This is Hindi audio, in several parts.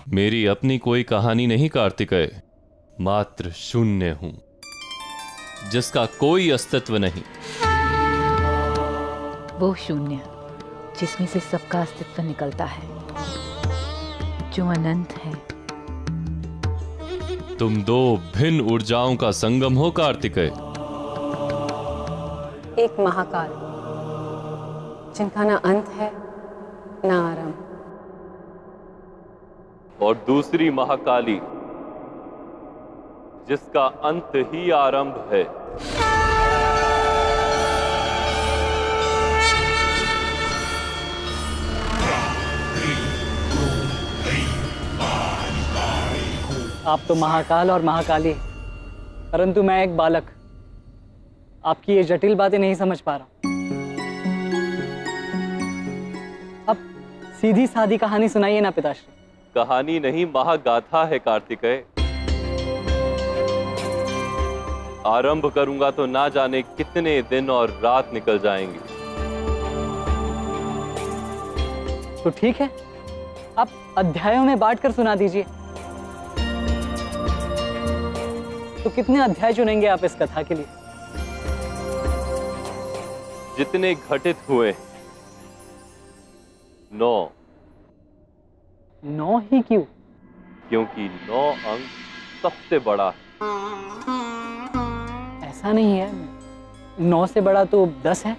मेरी अपनी कोई कहानी नहीं कार्तिकेय, मात्र शून्य हूं जिसका कोई अस्तित्व नहीं। वो शून्य जिसमें से सबका अस्तित्व निकलता है, जो अनंत है। तुम दो भिन्न ऊर्जाओं का संगम हो कार्तिकेय। एक महाकाल जिनका ना अंत है ना आरंभ, और दूसरी महाकाली जिसका अंत ही आरंभ है। आप तो महाकाल और महाकाली, परंतु मैं एक बालक। आपकी ये जटिल बातें नहीं समझ पा रहा। अब सीधी सादी कहानी सुनाइए ना पिताश्री। कहानी नहीं, महागाथा है कार्तिकेय। आरंभ करूंगा तो ना जाने कितने दिन और रात निकल जाएंगे। तो ठीक है, आप अध्यायों में बांटकर सुना दीजिए। तो कितने अध्याय चुनेंगे आप इस कथा के लिए? जितने घटित हुए 9। 9 ही क्यों? क्योंकि 9 अंक सबसे बड़ा है। ऐसा नहीं है, 9 से बड़ा तो 10 है।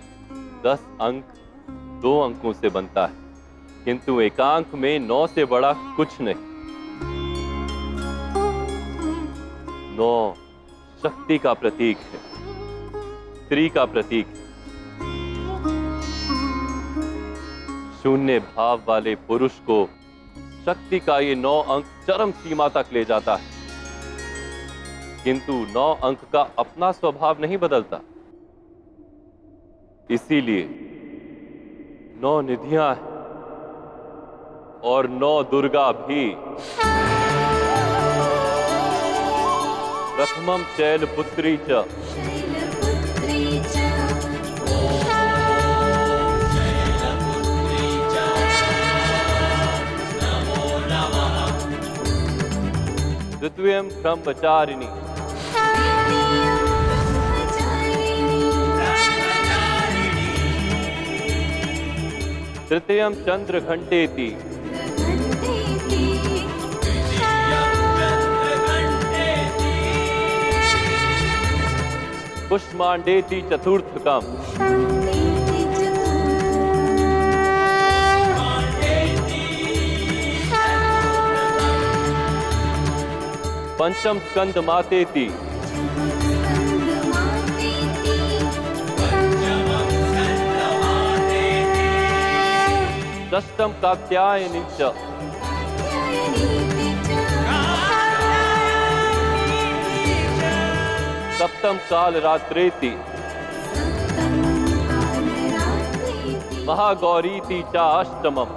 10 अंक 2 अंकों से बनता है, किंतु एकांक में 9 से बड़ा कुछ नहीं। 9 शक्ति का प्रतीक है, स्त्री का प्रतीक है। शून्य भाव वाले पुरुष को शक्ति का ये 9 अंक चरम सीमा तक ले जाता है, किंतु 9 अंक का अपना स्वभाव नहीं बदलता। इसीलिए 9 निधियां हैं और 9 दुर्गा भी। प्रथमम शैलपुत्री च, द्वितीयं ब्रह्मचारिणी, तृतीयं चंद्रघंटेति, पुष्मांडेति चतुर्थकम, पंचम स्कंद मातेति, षष्ठम कात्यायनी च, सप्तम कालरात्रेति, महागौरीति च अष्टमम,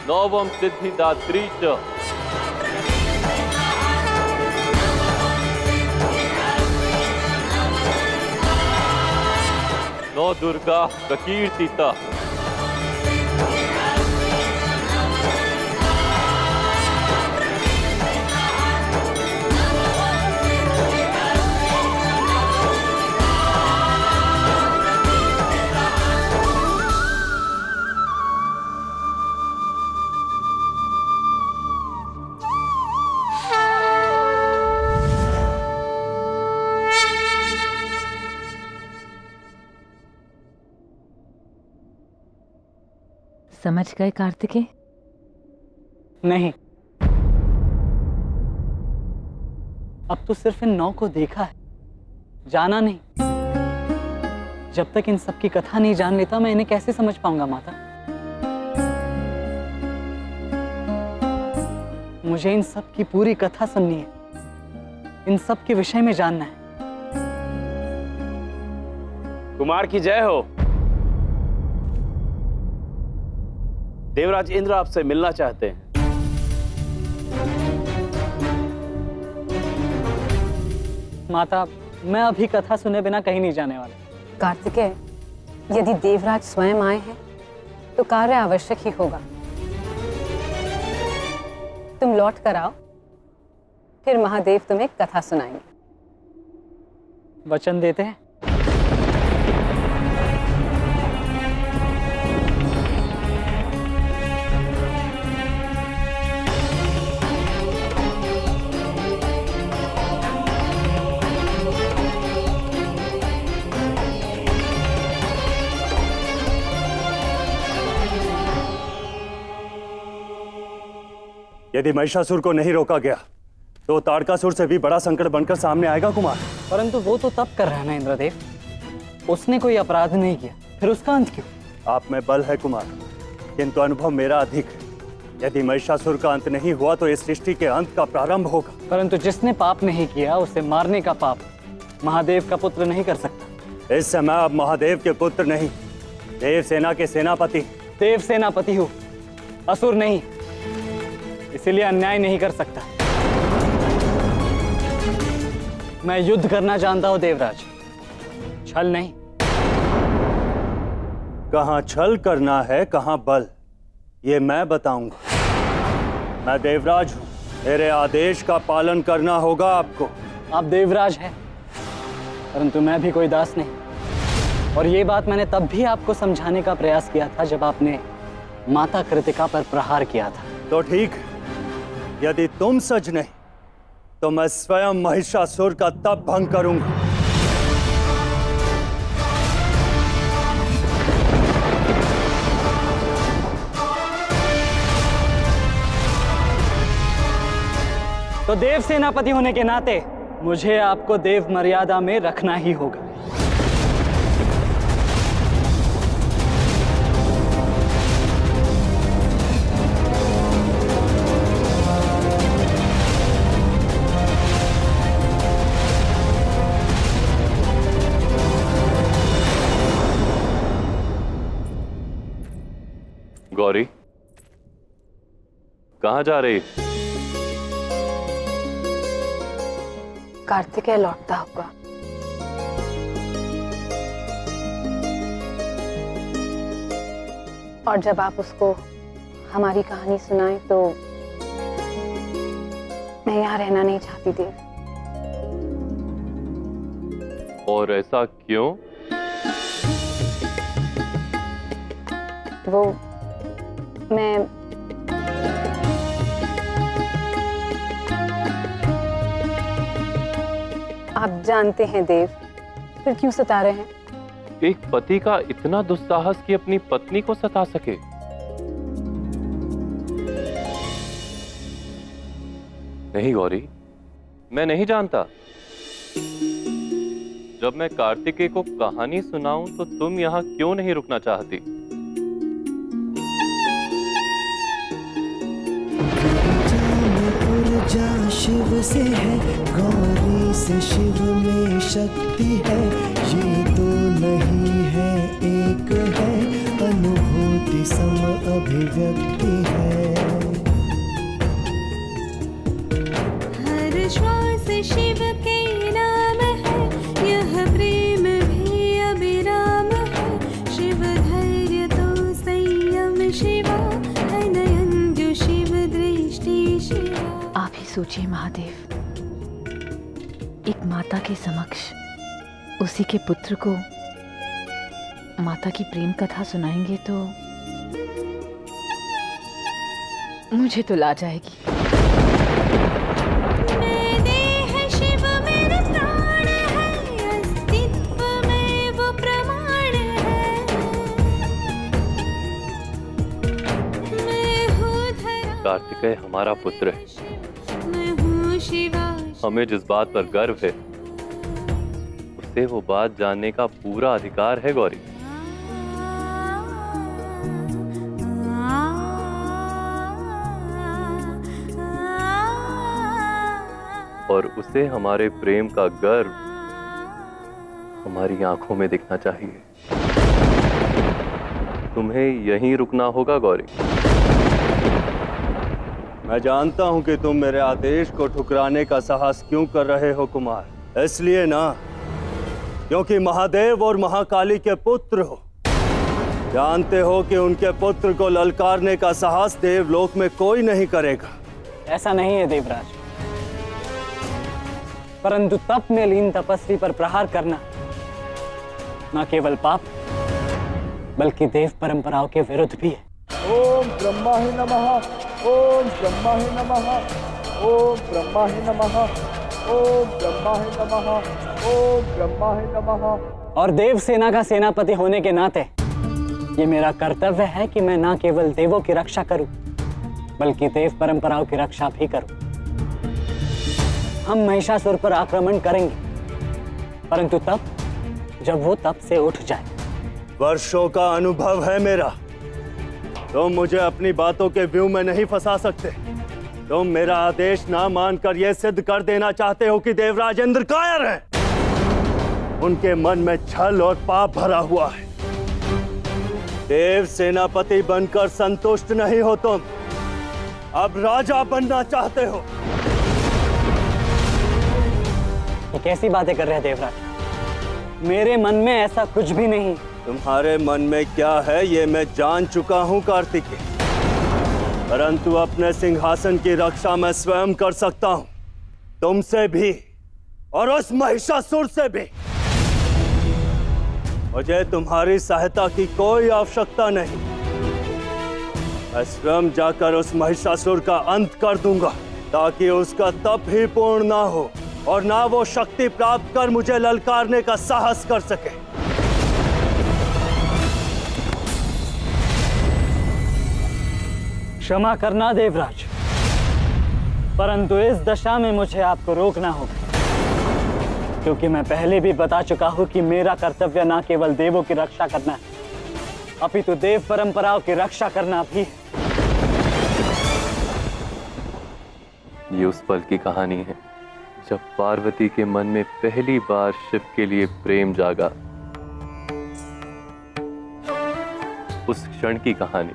नवम सिद्धिदात्री च, नौ दुर्गा प्रकीर्तिता, समझ गए कार्तिकेय? नहीं, अब तो सिर्फ इन 9 को देखा है, जाना नहीं। जब तक इन सब की कथा नहीं जान लेता, मैं इन्हें कैसे समझ पाऊंगा माता? मुझे इन सब की पूरी कथा सुननी है, इन सब के विषय में जानना है। कुमार की जय हो। देवराज इंद्र आपसे मिलना चाहते हैं। माता, मैं अभी कथा सुने बिना कहीं नहीं जाने वाला। कार्तिकेय, यदि देवराज स्वयं आए हैं तो कार्य आवश्यक ही होगा। तुम लौट कर आओ, फिर महादेव तुम्हें कथा सुनाएंगे। वचन देते हैं। यदि महिषासुर को नहीं रोका गया तो ताड़कासुर से भी बड़ा संकट बनकर सामने आएगा कुमार। परंतु वो तो तब कर रहा है ना इंद्रदेव, उसने कोई अपराध नहीं किया, फिर उसका अंत क्यों? आप में बल है कुमार, किंतु अनुभव मेरा अधिक है। यदि महिषासुर का अंत नहीं हुआ तो इस सृष्टि के अंत का प्रारंभ होगा। परंतु जिसने पाप नहीं किया उसे मारने का पाप महादेव का पुत्र नहीं कर सकता। इस समय आप महादेव के पुत्र नहीं, देव सेना के सेनापति। देव सेनापति हो, असुर नहीं, इसीलिए अन्याय नहीं कर सकता। मैं युद्ध करना जानता हूं देवराज, छल नहीं। कहां छल करना है, कहां बल, ये मैं बताऊंगा। मैं देवराज हूं, मेरे आदेश का पालन करना होगा आपको। आप देवराज हैं, परंतु मैं भी कोई दास नहीं। और ये बात मैंने तब भी आपको समझाने का प्रयास किया था जब आपने माता कृतिका पर प्रहार किया था। तो ठीक है, यदि तुम सच नहीं तो मैं स्वयं महिषासुर का तप भंग करूंगा। तो देव सेनापति होने के नाते मुझे आपको देव मर्यादा में रखना ही होगा। गौरी, कहाँ जा रही? कार्तिकेय लौटता होगा। और जब आप उसको हमारी कहानी सुनाएं तो मैं यहाँ रहना नहीं चाहती देव। और ऐसा क्यों? वो मैं आप जानते हैं देव, फिर क्यों सता रहे हैं? एक पति का इतना दुस्साहस कि अपनी पत्नी को सता सके। नहीं गौरी, मैं नहीं जानता। जब मैं कार्तिकेय को कहानी सुनाऊं तो तुम यहाँ क्यों नहीं रुकना चाहती? ऊर्जा शिव से है, गौरी से शिव में शक्ति है। ये तो नहीं है, एक है, अनुभूति सम अभिव्यक्ति है। हर श्वास शिव के नाम है, यह प्रेम भी अविराम है। शिव धैर्य तो संयम शिवा, है नयन जो शिव दृष्टि शिवा। आप ही सोचिए महादेव, एक माता के समक्ष उसी के पुत्र को माता की प्रेम कथा सुनाएंगे तो मुझे तो ला जाएगी। कार्तिकेय हमारा पुत्र है, हमें जिस बात पर गर्व है उसे वो बात जानने का पूरा अधिकार है गौरी। और उसे हमारे प्रेम का गर्व हमारी आंखों में दिखना चाहिए। तुम्हें यहीं रुकना होगा गौरी। मैं जानता हूं कि तुम मेरे आदेश को ठुकराने का साहस क्यों कर रहे हो कुमार। इसलिए ना क्योंकि महादेव और महाकाली के पुत्र हो। जानते हो कि उनके पुत्र को ललकारने का साहस देवलोक में कोई नहीं करेगा। ऐसा नहीं है देवराज, परंतु तप में लीन तपस्वी पर प्रहार करना न केवल पाप बल्कि देव परंपराओं के विरुद्ध भी है। ओम ब्रह्माहि नमः, ओम ब्रह्माहि नमः, ओम ब्रह्माहि नमः, ओम ब्रह्माहि नमः, ओम ब्रह्माहि नमः। और देव सेना का सेनापति होने के नाते ये मेरा कर्तव्य है कि मैं न केवल देवों की रक्षा करूं बल्कि देव परंपराओं की रक्षा भी करूं। हम महिषासुर पर आक्रमण करेंगे, परंतु तब जब वो तप से उठ जाए। वर्षों का अनुभव है मेरा। तुम मुझे अपनी बातों के व्यू में नहीं फंसा सकते। तुम मेरा आदेश ना मानकर यह सिद्ध कर देना चाहते हो कि देवराज इंद्र कायर हैं। उनके मन में छल और पाप भरा हुआ है। देव सेनापति बनकर संतुष्ट नहीं हो तुम, अब राजा बनना चाहते हो। ये कैसी बातें कर रहे हैं देवराज? मेरे मन में ऐसा कुछ भी नहीं। तुम्हारे मन में क्या है ये मैं जान चुका हूं कार्तिकेय, परंतु अपने सिंहासन की रक्षा मैं स्वयं कर सकता हूं, तुमसे भी और उस महिषासुर से भी। मुझे तुम्हारी सहायता की कोई आवश्यकता नहीं। मैं स्वयं जाकर उस महिषासुर का अंत कर दूंगा ताकि उसका तप ही पूर्ण ना हो और ना वो शक्ति प्राप्त कर मुझे ललकारने का साहस कर सके। क्षमा करना देवराज, परंतु इस दशा में मुझे आपको रोकना होगा, क्योंकि मैं पहले भी बता चुका हूं कि मेरा कर्तव्य न केवल देवों की रक्षा करना है अपितु देव परंपराओं की रक्षा करना भी है। ये उस पल की कहानी है जब पार्वती के मन में पहली बार शिव के लिए प्रेम जागा। उस क्षण की कहानी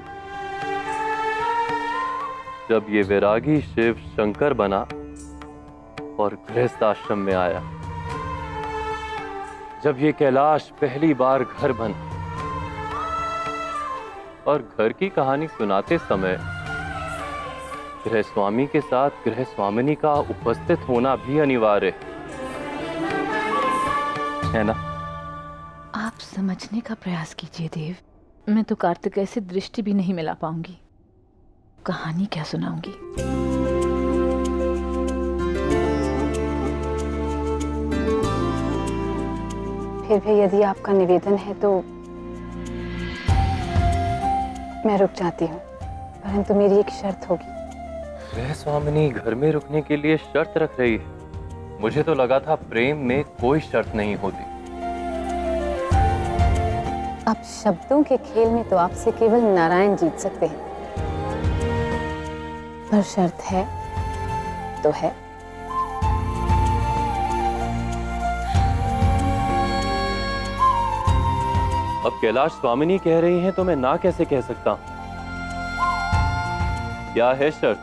जब ये वैरागी शिव शंकर बना और गृहस्थ आश्रम में आया, जब ये कैलाश पहली बार घर बना। और घर की कहानी सुनाते समय गृह स्वामी के साथ गृह स्वामिनी का उपस्थित होना भी अनिवार्य है ना? आप समझने का प्रयास कीजिए देव। मैं तो कार्तिकेय से दृष्टि भी नहीं मिला पाऊंगी, कहानी क्या सुनाऊंगी। फिर भी यदि आपका निवेदन है तो मैं रुक जाती हूँ, परंतु मेरी एक शर्त होगी। गृह स्वामिनी घर में रुकने के लिए शर्त रख रही है? मुझे तो लगा था प्रेम में कोई शर्त नहीं होती। अब शब्दों के खेल में तो आपसे केवल नारायण जीत सकते हैं, पर शर्त है तो है। अब कैलाश स्वामिनी कह रही हैं तो मैं ना कैसे कह सकता हूं? क्या है शर्त?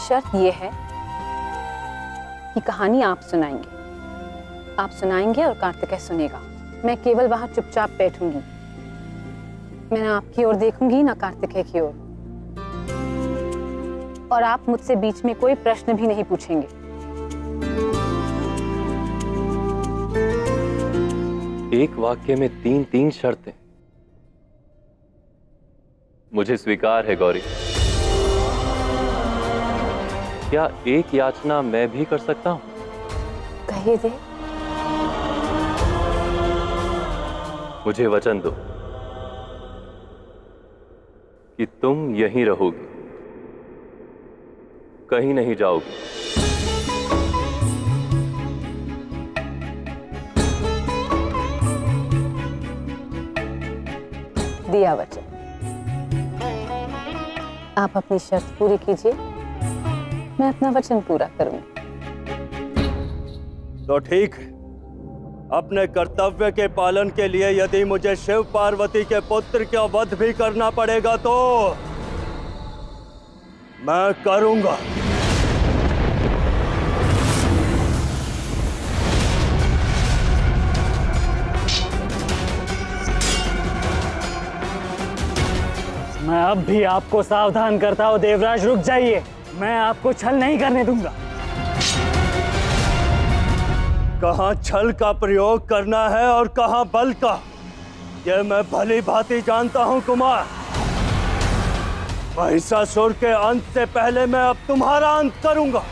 शर्त यह है कि कहानी आप सुनाएंगे। आप सुनाएंगे और कार्तिकेय सुनेगा। मैं केवल वहां चुपचाप बैठूंगी। मैं ना आपकी ओर देखूंगी ना कार्तिकेय की ओर, और आप मुझसे बीच में कोई प्रश्न भी नहीं पूछेंगे। एक वाक्य में तीन शर्तें। मुझे स्वीकार है गौरी। क्या एक याचना मैं भी कर सकता हूं? कहिए दे। मुझे वचन दो कि तुम यहीं रहोगी, कहीं नहीं जाओगी। दिया वचन। आप अपनी शर्त पूरी कीजिए, मैं अपना वचन पूरा करूंगी। तो ठीक है, अपने कर्तव्य के पालन के लिए यदि मुझे शिव पार्वती के पुत्र का वध भी करना पड़ेगा तो मैं करूंगा। मैं अब भी आपको सावधान करता हूँ देवराज, रुक जाइए। मैं आपको छल नहीं करने दूंगा। कहाँ छल का प्रयोग करना है और कहाँ बल का, यह मैं भली भांति जानता हूँ कुमार। महिषासुर के अंत से पहले मैं अब तुम्हारा अंत करूंगा।